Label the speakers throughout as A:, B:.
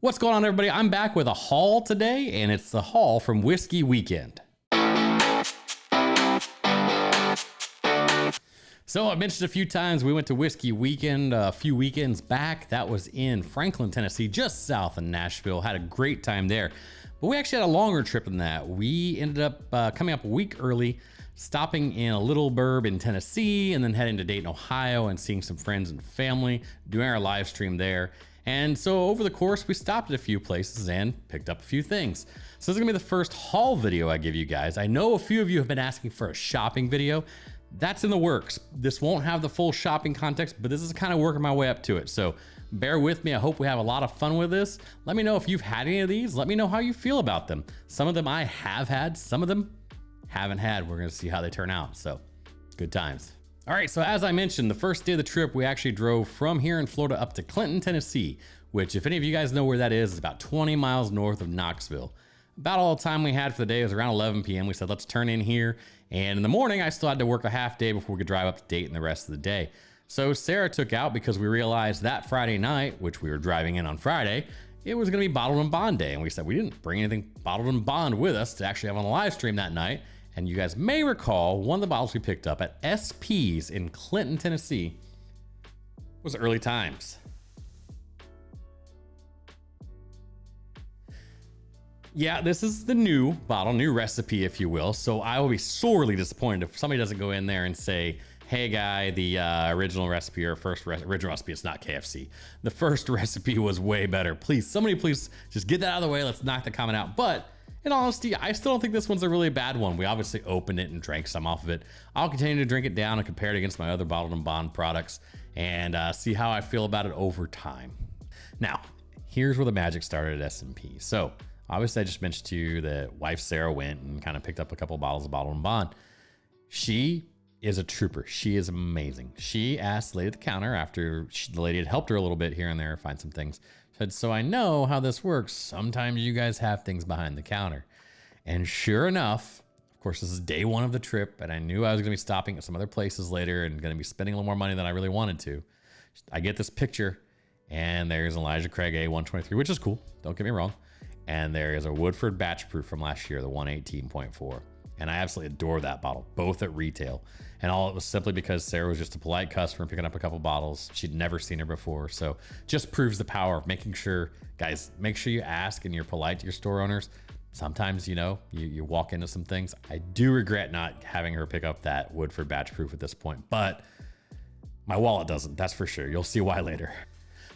A: What's going on, everybody? I'm back with a haul today, and it's the haul from Whiksey Weekend. So I mentioned a few times we went to Whiksey Weekend a few weekends back. That was in Franklin, Tennessee, just south of Nashville. Had a great time there. But we actually had a longer trip than that. We ended up coming up a week early, stopping in a little burb in Tennessee, and then heading to Dayton, Ohio, and seeing some friends and family, doing our live stream there. And so over the course, we stopped at a few places and picked up a few things. So this is gonna be the first haul video I give you guys. I know a few of you have been asking for a shopping video. That's in the works. This won't have the full shopping context, but this is kind of working my way up to it. So bear with me. I hope we have a lot of fun with this. Let me know if you've had any of these. Let me know how you feel about them. Some of them I have had, some of them haven't had. We're gonna see how they turn out. So good times. All right, so as I mentioned, the first day of the trip, we actually drove from here in Florida up to Clinton, Tennessee, which if any of you guys know where that is about 20 miles north of Knoxville. About all the time we had for the day was around 11 p.m. We said, let's turn in here. And in the morning, I still had to work a half day before we could drive up to Dayton the rest of the day. So Sarah took out because we realized that Friday night, which we were driving in on Friday, it was gonna be bottled and bond day. And we said we didn't bring anything bottled and bond with us to actually have on the live stream that night. And you guys may recall one of the bottles we picked up at SP's in Clinton, Tennessee was Early Times. Yeah, this is the new bottle, new recipe, if you will. So I will be sorely disappointed if somebody doesn't go in there and say, hey guy, the original recipe or original recipe, it's not KFC. The first recipe was way better. Please, somebody please just get that out of the way. Let's knock the comment out. But in honesty, I still don't think this one's a really bad one. We obviously opened it and drank some off of it. I'll continue to drink it down and compare it against my other bottled and bond products and see how I feel about it over time. Now, here's where the magic started at S&P. So obviously I just mentioned to you that wife Sarah went and kind of picked up a couple of bottles of bottled and bond. She is a trooper. She is amazing. She asked the lady at the counter after the lady had helped her a little bit here and there, find some things. Said, so I know how this works. Sometimes you guys have things behind the counter. And sure enough, of course, this is day one of the trip, and I knew I was gonna be stopping at some other places later and gonna be spending a little more money than I really wanted to. I get this picture, and there's Elijah Craig A123, which is cool, don't get me wrong. And there is a Woodford batch proof from last year, the 118.4. And I absolutely adore that bottle, both at retail. And all it was simply because Sarah was just a polite customer picking up a couple bottles. She'd never seen her before. So just proves the power of making sure, guys, make sure you ask and you're polite to your store owners. Sometimes, you know, you walk into some things. I do regret not having her pick up that Woodford batch proof at this point, but my wallet doesn't, that's for sure. You'll see why later.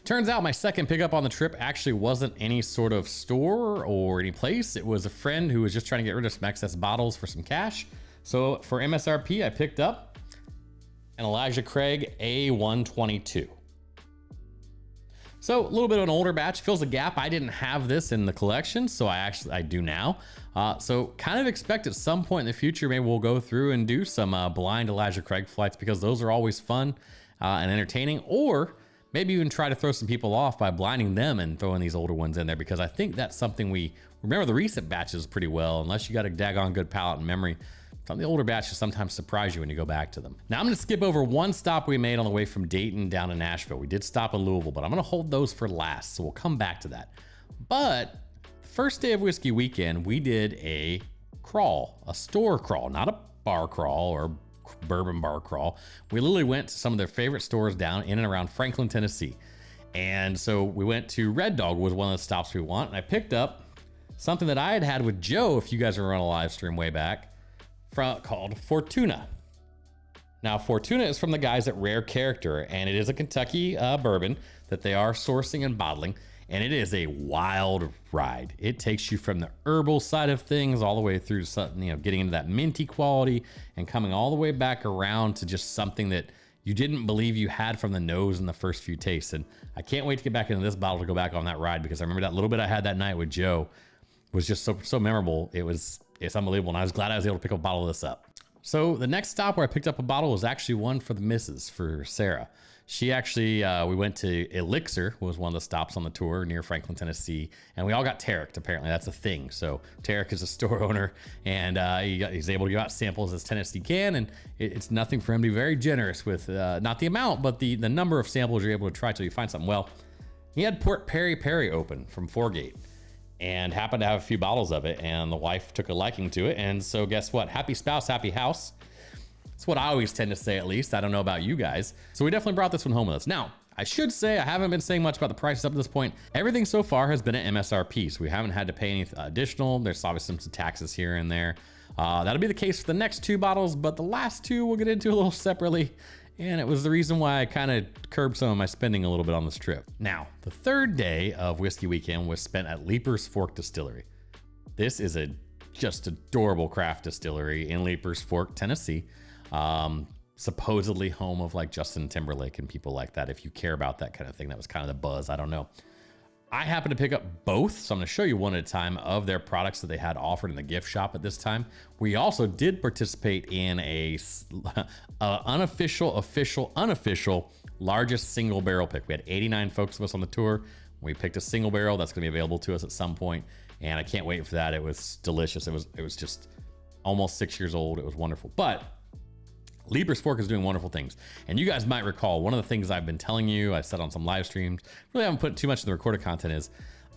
A: Turns out my second pickup on the trip actually wasn't any sort of store or any place. It was a friend who was just trying to get rid of some excess bottles for some cash. So for MSRP, I picked up an Elijah Craig A122. So a little bit of an older batch, fills a gap. I didn't have this in the collection, so I do now. So kind of expect at some point in the future, maybe we'll go through and do some blind Elijah Craig flights because those are always fun and entertaining, or maybe even try to throw some people off by blinding them and throwing these older ones in there, because I think that's something we remember the recent batches pretty well, unless you got a daggone good palate and memory. Some of the older batches sometimes surprise you when you go back to them. Now I'm gonna skip over one stop we made on the way from Dayton down to Nashville. We did stop in Louisville, but I'm gonna hold those for last, so we'll come back to that. But the first day of Whiskey Weekend, we did a crawl, a store crawl, not a bar crawl or bourbon bar crawl. We literally went to some of their favorite stores down in and around Franklin, Tennessee. And so we went to Red Dog, was one of the stops we want. And I picked up something that I had had with Joe, if you guys were on a live stream way back, called Fortuna. Now Fortuna is from the guys at Rare Character, and it is a Kentucky bourbon that they are sourcing and bottling. And it is a wild ride. It takes you from the herbal side of things all the way through to something, you know, getting into that minty quality and coming all the way back around to just something that you didn't believe you had from the nose in the first few tastes. And I can't wait to get back into this bottle to go back on that ride, because I remember that little bit I had that night with Joe was just so memorable. It's unbelievable. And I was glad I was able to pick a bottle of this up. So the next stop where I picked up a bottle was actually one for the missus, for Sarah. She actually, we went to Elixir, was one of the stops on the tour near Franklin, Tennessee, and we all got Tarek. Apparently that's a thing. So Tarek is a store owner, and he's able to give out samples as Tennessee can, and it's nothing for him to be very generous with, not the amount, but the number of samples you're able to try till you find something. Well, He had Port Perry Perry open from Foregate and happened to have a few bottles of it, and the wife took a liking to it. And so guess what? Happy spouse, happy house. That's what I always tend to say, at least. I don't know about you guys. So we definitely brought this one home with us. Now, I should say I haven't been saying much about the prices up to this point. Everything so far has been at MSRP, so we haven't had to pay any additional. There's obviously some taxes here and there. That'll be the case for the next 2 bottles, but the last 2 we'll get into a little separately. And it was the reason why I kind of curbed some of my spending a little bit on this trip. Now, the 3rd day of Whiskey Weekend was spent at Leaper's Fork Distillery. This is a just adorable craft distillery in Leaper's Fork, Tennessee. Supposedly home of like Justin Timberlake and people like that. If you care about that kind of thing, that was kind of the buzz. I don't know. I happened to pick up both, so I'm going to show you one at a time of their products that they had offered in the gift shop at this time. We also did participate in a unofficial largest single barrel pick. We had 89 folks of us on the tour. We picked a single barrel that's going to be available to us at some point, and I can't wait for that. It was delicious. It was just almost 6 years old. It was wonderful. But Leaper's Fork is doing wonderful things. And you guys might recall, one of the things I've been telling you, I said on some live streams, really haven't put too much in the recorded content, is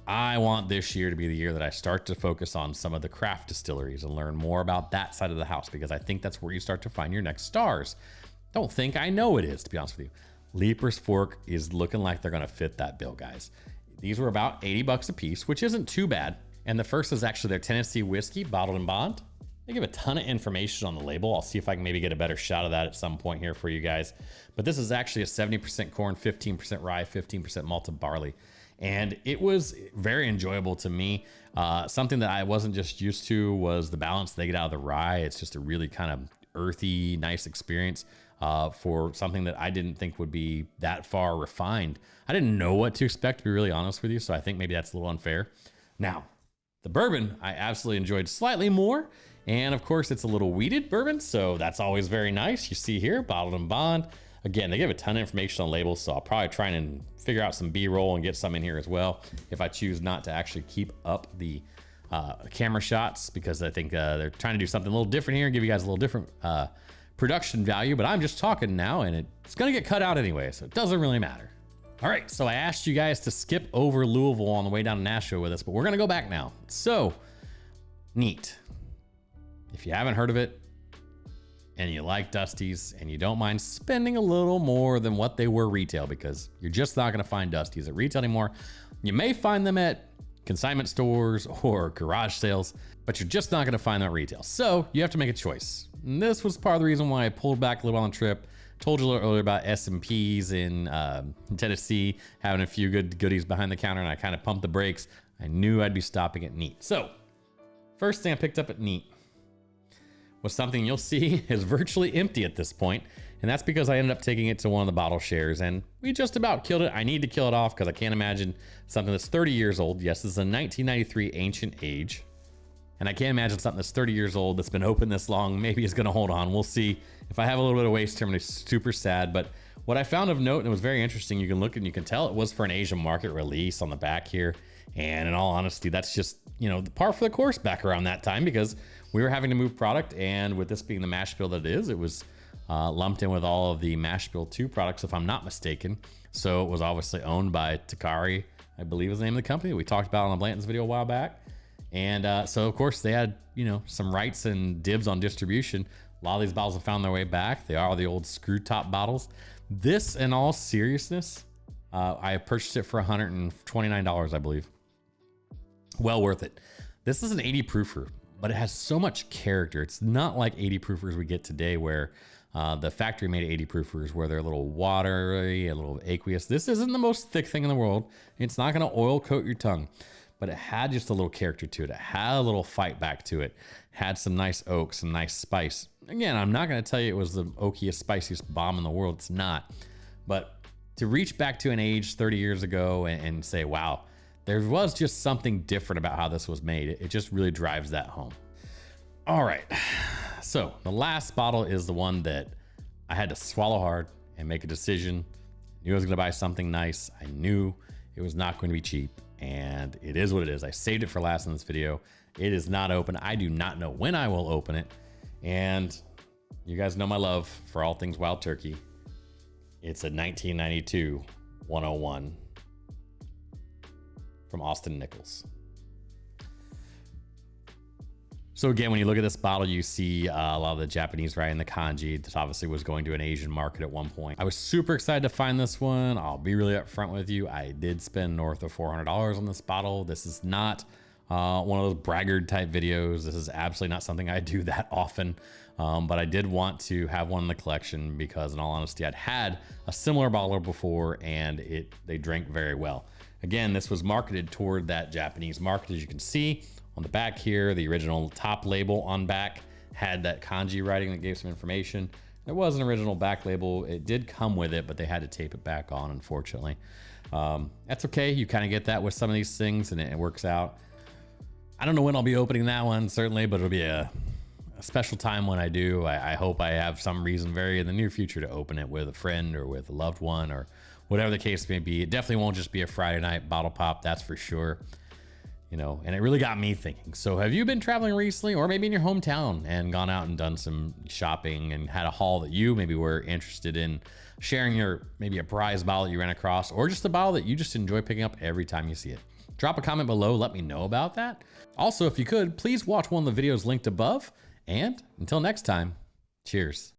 A: I want this year to be the year that I start to focus on some of the craft distilleries and learn more about that side of the house, because I think that's where you start to find your next stars. Don't think, I know it is, to be honest with you. Leaper's Fork is looking like they're gonna fit that bill, guys. These were about 80 bucks a piece, which isn't too bad. And the first is actually their Tennessee whiskey, bottled and bond. They give a ton of information on the label. I'll see if I can maybe get a better shot of that at some point here for you guys. But this is actually a 70% corn, 15% rye, 15% malted barley. And it was very enjoyable to me. Something that I wasn't just used to was the balance they get out of the rye. It's just a really kind of earthy, nice experience for something that I didn't think would be that far refined. I didn't know what to expect, to be really honest with you. So I think maybe that's a little unfair. Now, the bourbon, I absolutely enjoyed slightly more. And of course, it's a little weeded bourbon, so that's always very nice. You see here, bottled and bond. Again, they give a ton of information on labels, so I'll probably try and figure out some B-roll and get some in here as well, if I choose not to actually keep up the camera shots, because I think they're trying to do something a little different here and give you guys a little different production value. But I'm just talking now, and it's gonna get cut out anyway, so it doesn't really matter. All right, so I asked you guys to skip over Louisville on the way down to Nashville with us, but we're gonna go back now. So, Neat. If you haven't heard of it and you like Dusties and you don't mind spending a little more than what they were retail, because you're just not going to find Dusties at retail anymore. You may find them at consignment stores or garage sales, but you're just not going to find them at retail. So you have to make a choice. And this was part of the reason why I pulled back a little on the trip. Told you a little earlier about S&Ps in Tennessee, having a few good goodies behind the counter, and I kind of pumped the brakes. I knew I'd be stopping at Neat. So first thing I picked up at Neat was something you'll see is virtually empty at this point. And that's because I ended up taking it to one of the bottle shares and we just about killed it. I need to kill it off because I can't imagine something that's 30 years old. Yes, this is a 1993 Ancient Age. And I can't imagine something that's 30 years old that's been open this long, maybe is gonna hold on. We'll see. If I have a little bit of waste here, I'm gonna be super sad. But what I found of note, and it was very interesting, you can look and you can tell it was for an Asian market release on the back here. And in all honesty, that's just, the par for the course back around that time, because we were having to move product, and with this being the mash bill that it is, it was lumped in with all of the mash bill 2 products, if I'm not mistaken. So it was obviously owned by Takari, I believe is the name of the company we talked about on the Blanton's video a while back. And so of course they had, some rights and dibs on distribution. A lot of these bottles have found their way back. They are the old screw top bottles. This, in all seriousness, I purchased it for $129, I believe. Well worth it. This is an 80 proofer, but it has so much character. It's not like 80 proofers we get today where the factory made 80 proofers where they're a little watery, a little aqueous. This isn't the most thick thing in the world. It's not gonna oil coat your tongue, but it had just a little character to it. It had a little fight back to it. Had some nice oak, some nice spice. Again, I'm not gonna tell you it was the oakiest, spiciest bomb in the world. It's not. But to reach back to an age 30 years ago and say, wow, there was just something different about how this was made. It just really drives that home. All right, so the last bottle is the one that I had to swallow hard and make a decision. I knew I was gonna buy something nice. I knew it was not going to be cheap, and it is what it is. I saved it for last in this video. It is not open. I do not know when I will open it. And you guys know my love for all things Wild Turkey. It's a 1992 101 from Austin Nichols. So again, when you look at this bottle, you see a lot of the Japanese writing, the kanji. This obviously was going to an Asian market at one point. I was super excited to find this one. I'll be really upfront with you. I did spend north of $400 on this bottle. This is not one of those braggart type videos. This is absolutely not something I do that often. But I did want to have one in the collection because in all honesty, I'd had a similar bottle before and they drank very well. Again, this was marketed toward that Japanese market, as you can see. On the back here, the original top label on back had that kanji writing that gave some information. There was an original back label. It did come with it, but they had to tape it back on, unfortunately. That's okay. You kind of get that with some of these things and it works out. I don't know when I'll be opening that one, certainly, but it'll be a special time when I do. I hope I have some reason very in the near future to open it with a friend or with a loved one or whatever the case may be. It definitely won't just be a Friday night bottle pop, that's for sure. You know, and it really got me thinking. So have you been traveling recently or maybe in your hometown and gone out and done some shopping and had a haul that you maybe were interested in sharing, your maybe a prize bottle that you ran across or just a bottle that you just enjoy picking up every time you see it? Drop a comment below, let me know about that. Also, if you could, please watch one of the videos linked above. And until next time, cheers.